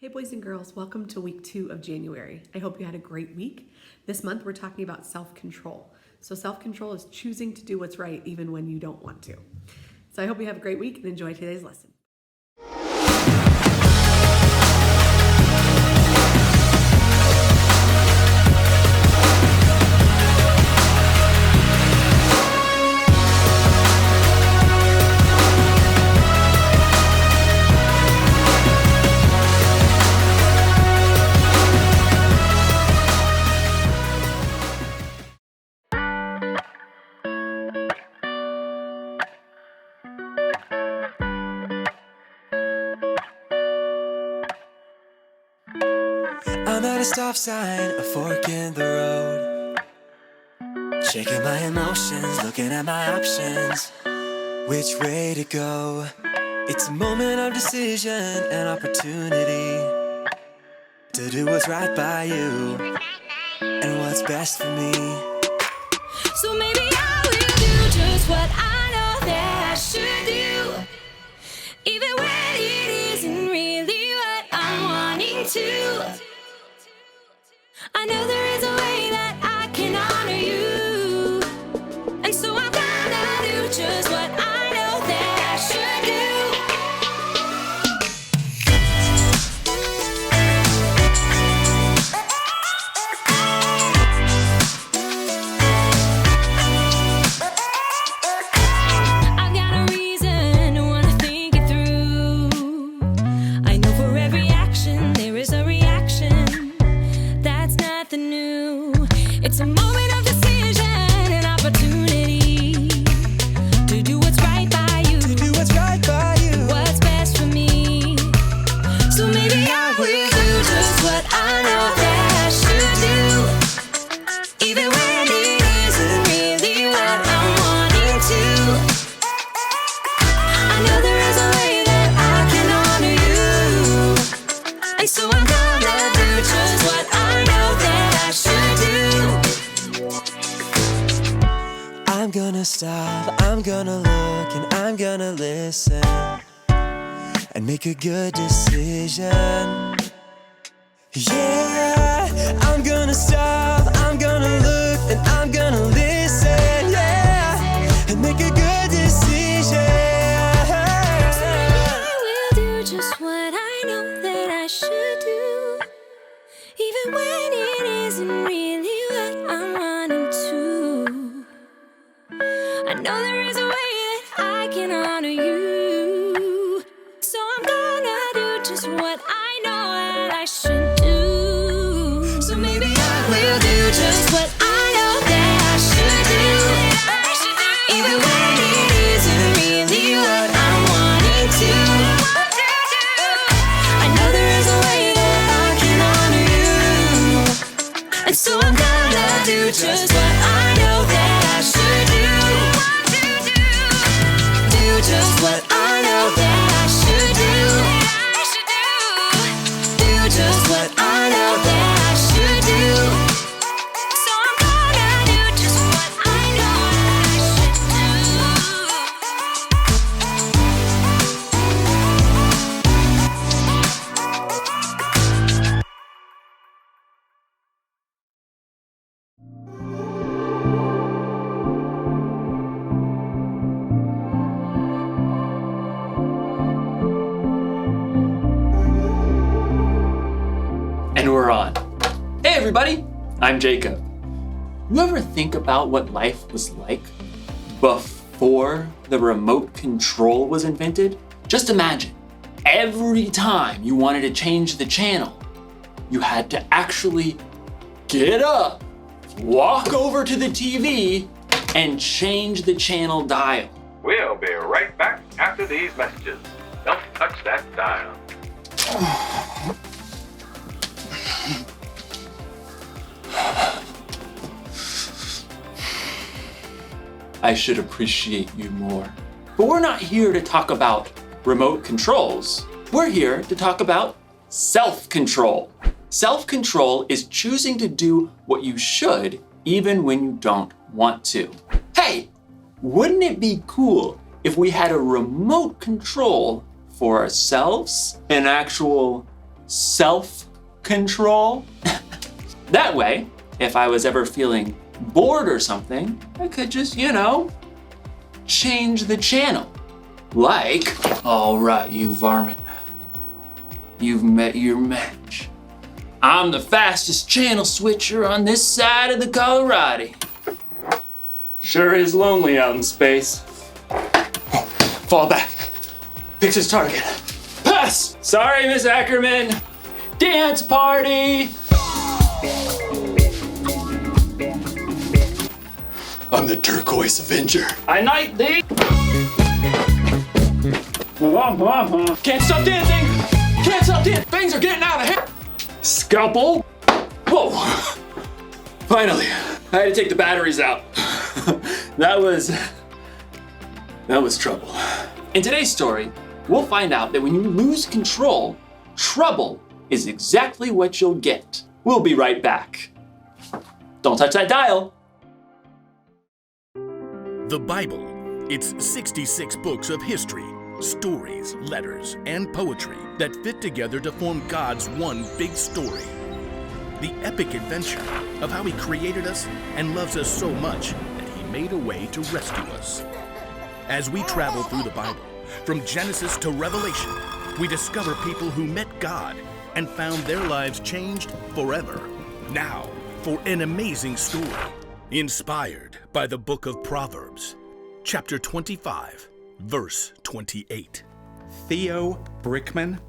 Hey boys and girls, welcome to week 2 of January. I hope you had a great week. This month we're talking about self-control. So self-control is choosing to do what's right even when you don't want to. So I hope you have a great week and enjoy today's lesson. I'm at a stop sign, a fork in the road. Checking my emotions, looking at my options. Which way to go? It's a moment of decision, an opportunity to do what's right by you and what's best for me. So maybe I will do just what I know that I should do, even when it isn't really what I'm wanting to. I know there is a way that I can honor you, and so I'm gonna do just what I know that I should do. I've got a reason, wanna think it through. I know for every action there is a reaction. That's nothing new. It's a moment of decision, an opportunity to do what's right by you, To do what's right by you. what's best for me. So maybe I will do just what I know that I should do, even when it isn't really what I'm wanting to. I know there is a way that I can honor you, and so I'm gonna do just what I know that I should do. I'm gonna stop, I'm gonna look, and I'm gonna listen and make a good decision. Yeah, I'm gonna stop, I'm gonna look, and I'm gonna listen, yeah, and make a good decision. I will do just what I know that I should do, even when it isn't really what I'm wanting to. I know there is a way that I can honor you, so I'm gonna do just what I know that I should do. So maybe I will do just what I know that I should do, even when it isn't really what I'm wanting to. I know there is a way that I can honor you, and so I'm gonna do just what I know that I should do. Do just what I know that I should do. Do just what I know that I should do. So I'm gonna do just what I know that I should And we're on. Hey everybody, I'm Jacob. You ever think about what life was like before the remote control was invented? Just imagine, every time you wanted to change the channel, you had to actually get up, walk over to the TV, and change the channel dial. We'll be right back after these messages. Don't touch that dial. I should appreciate you more. But we're not here to talk about remote controls. We're here to talk about self-control. Self-control is choosing to do what you should even when you don't want to. Hey, wouldn't it be cool if we had a remote control for ourselves? An actual self-control. That way, if I was ever feeling bored or something, I could just, change the channel. Like, all right, you varmint. You've met your match. I'm the fastest channel switcher on this side of the Colorado. Sure is lonely out in space. Fall back. Fix his target. Pass! Sorry, Miss Ackerman. Dance party! I'm the Turquoise Avenger. I knight thee! Can't stop dancing! Can't stop dancing! Things are getting out of hand! Scalpel! Whoa! Finally, I had to take the batteries out. That was trouble. In today's story, we'll find out that when you lose control, trouble is exactly what you'll get. We'll be right back. Don't touch that dial. The Bible. It's 66 books of history, stories, letters, and poetry that fit together to form God's one big story. The epic adventure of how He created us and loves us so much that He made a way to rescue us. As we travel through the Bible, from Genesis to Revelation, we discover people who met God and found their lives changed forever. Now, for an amazing story, inspired by the book of Proverbs, chapter 25, verse 28. Theo Brickman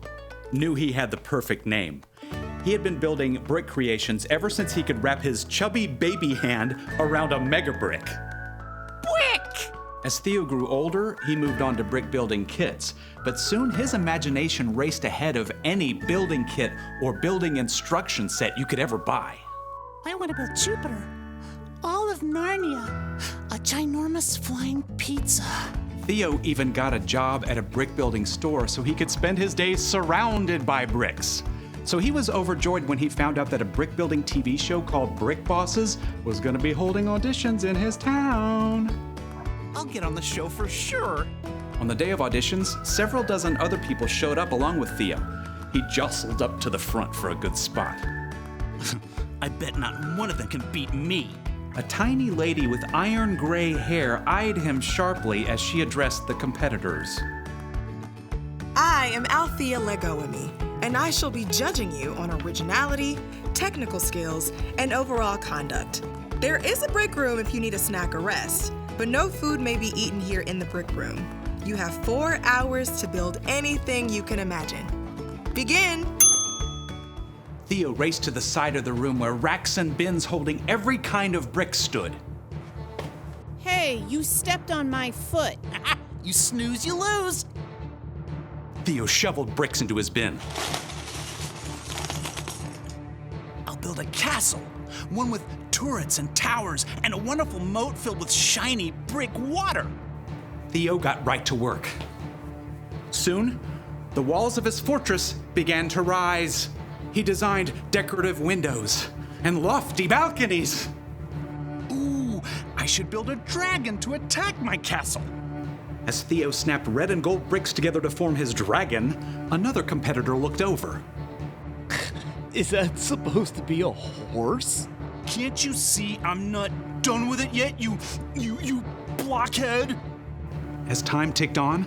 knew he had the perfect name. He had been building brick creations ever since he could wrap his chubby baby hand around a mega brick. Brick! As Theo grew older, he moved on to brick building kits, but soon his imagination raced ahead of any building kit or building instruction set you could ever buy. I want to build Jupiter, all of Narnia, a ginormous flying pizza. Theo even got a job at a brick building store so he could spend his days surrounded by bricks. So he was overjoyed when he found out that a brick building TV show called Brick Bosses was going to be holding auditions in his town. I'll get on the show for sure. On the day of auditions, several dozen other people showed up along with Theo. He jostled up to the front for a good spot. I bet not one of them can beat me. A tiny lady with iron gray hair eyed him sharply as she addressed the competitors. I am Althea Legoami, and I shall be judging you on originality, technical skills, and overall conduct. There is a break room if you need a snack or rest, but no food may be eaten here in the brick room. You have 4 hours to build anything you can imagine. Begin! Theo raced to the side of the room where racks and bins holding every kind of brick stood. Hey, you stepped on my foot. You snooze, you lose. Theo shoveled bricks into his bin. I'll build a castle, one with turrets and towers and a wonderful moat filled with shiny brick water. Theo got right to work. Soon, the walls of his fortress began to rise. He designed decorative windows and lofty balconies. Ooh, I should build a dragon to attack my castle. As Theo snapped red and gold bricks together to form his dragon, another competitor looked over. Is that supposed to be a horse? Can't you see I'm not done with it yet, you blockhead? As time ticked on,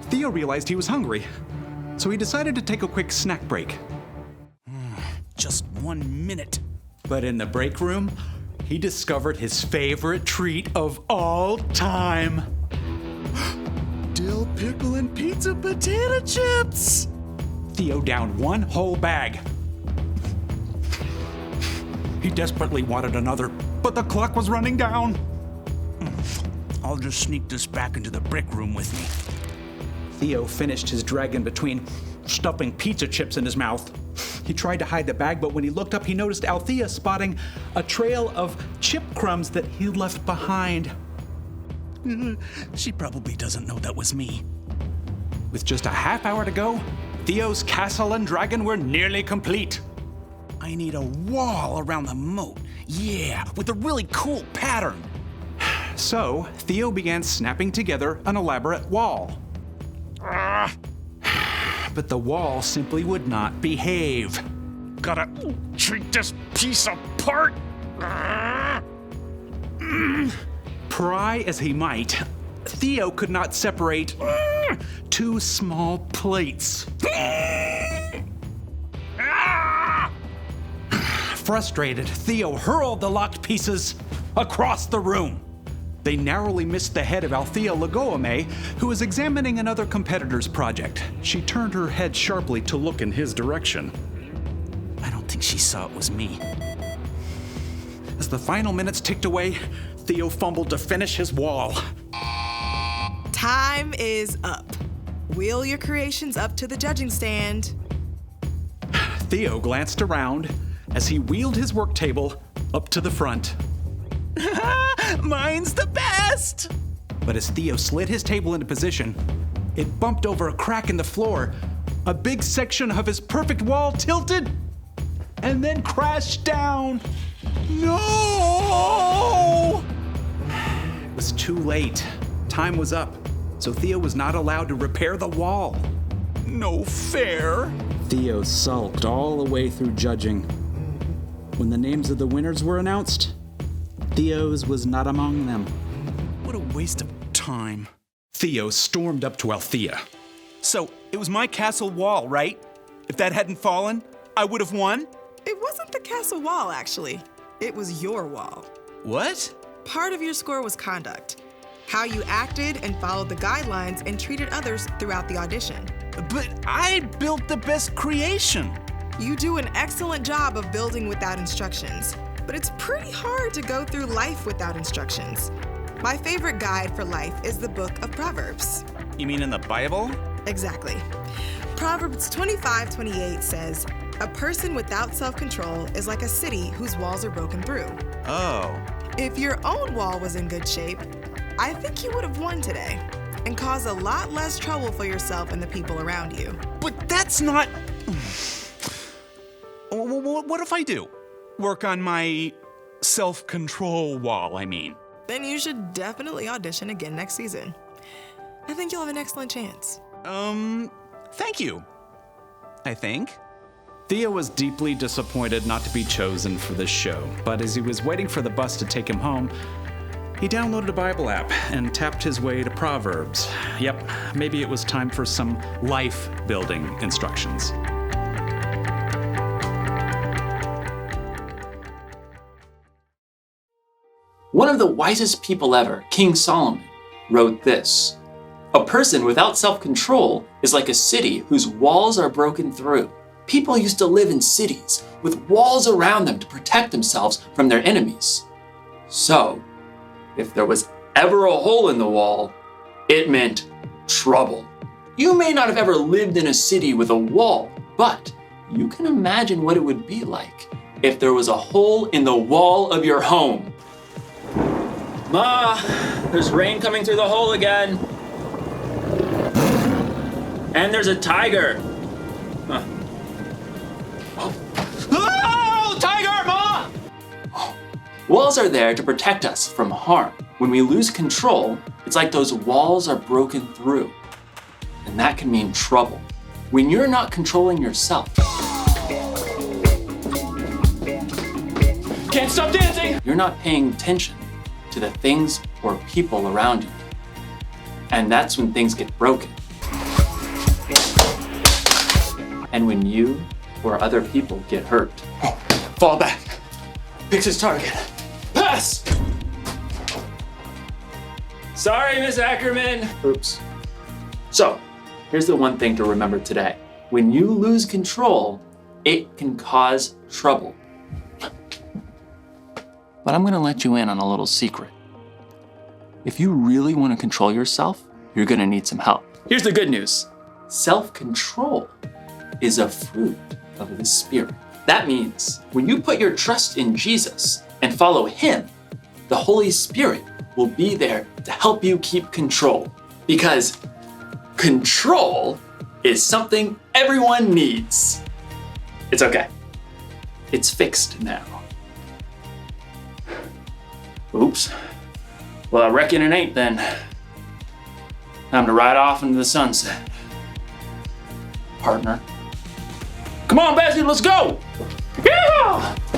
Theo realized he was hungry, so he decided to take a quick snack break. Just 1 minute. But in the break room, he discovered his favorite treat of all time. Dill pickle and pizza potato chips! Theo downed one whole bag. He desperately wanted another, but the clock was running down. I'll just sneak this back into the brick room with me. Theo finished his dragon between stuffing pizza chips in his mouth. He tried to hide the bag, but when he looked up, he noticed Althea spotting a trail of chip crumbs that he'd left behind. She probably doesn't know that was me. With just a half hour to go, Theo's castle and dragon were nearly complete. I need a wall around the moat. Yeah, with a really cool pattern. So, Theo began snapping together an elaborate wall. But but the wall simply would not behave. Gotta treat this piece apart. Pry as he might, Theo could not separate two small plates. Frustrated, Theo hurled the locked pieces across the room. They narrowly missed the head of Althea Legoame, who was examining another competitor's project. She turned her head sharply to look in his direction. I don't think she saw it was me. As the final minutes ticked away, Theo fumbled to finish his wall. Time is up. Wheel your creations up to the judging stand. Theo glanced around as he wheeled his work table up to the front. Mine's the best! But as Theo slid his table into position, it bumped over a crack in the floor. A big section of his perfect wall tilted and then crashed down. No! It was too late. Time was up, so Theo was not allowed to repair the wall. No fair. Theo sulked all the way through judging. When the names of the winners were announced, Theo's was not among them. What a waste of time. Theo stormed up to Althea. So, it was my castle wall, right? If that hadn't fallen, I would have won? It wasn't the castle wall, actually. It was your wall. What? Part of your score was conduct. How you acted and followed the guidelines and treated others throughout the audition. But I built the best creation. You do an excellent job of building without instructions, but it's pretty hard to go through life without instructions. My favorite guide for life is the book of Proverbs. You mean in the Bible? Exactly. Proverbs 25:28 says, "A person without self-control is like a city whose walls are broken through." Oh. If your own wall was in good shape, I think you would have won today and caused a lot less trouble for yourself and the people around you. But that's not... What if I do? Work on my self-control wall, I mean. Then you should definitely audition again next season. I think you'll have an excellent chance. Thank you. I think. Theo was deeply disappointed not to be chosen for this show, but as he was waiting for the bus to take him home, he downloaded a Bible app and tapped his way to Proverbs. Yep, maybe it was time for some life-building instructions. One of the wisest people ever, King Solomon, wrote this: "A person without self-control is like a city whose walls are broken through." People used to live in cities with walls around them to protect themselves from their enemies. So, if there was ever a hole in the wall, it meant trouble. You may not have ever lived in a city with a wall, but you can imagine what it would be like if there was a hole in the wall of your home. Ma, there's rain coming through the hole again. And there's a tiger. Huh. Oh, tiger, Ma! Walls are there to protect us from harm. When we lose control, it's like those walls are broken through. And that can mean trouble. When you're not controlling yourself. Can't stop dancing! You're not paying attention to the things or people around you. And that's when things get broken. And when you or other people get hurt. Oh, fall back. Picks his target. Pass! Sorry, Miss Ackerman. Oops. So, here's the one thing to remember today. When you lose control, it can cause trouble. But I'm gonna let you in on a little secret. If you really want to control yourself, you're gonna need some help. Here's the good news. Self-control is a fruit of the Spirit. That means when you put your trust in Jesus and follow Him, the Holy Spirit will be there to help you keep control. Because control is something everyone needs. It's okay. It's fixed now. Oops. Well, I reckon it ain't then. Time to ride off into the sunset. partner. Come on, Bessie, let's go! Yeah!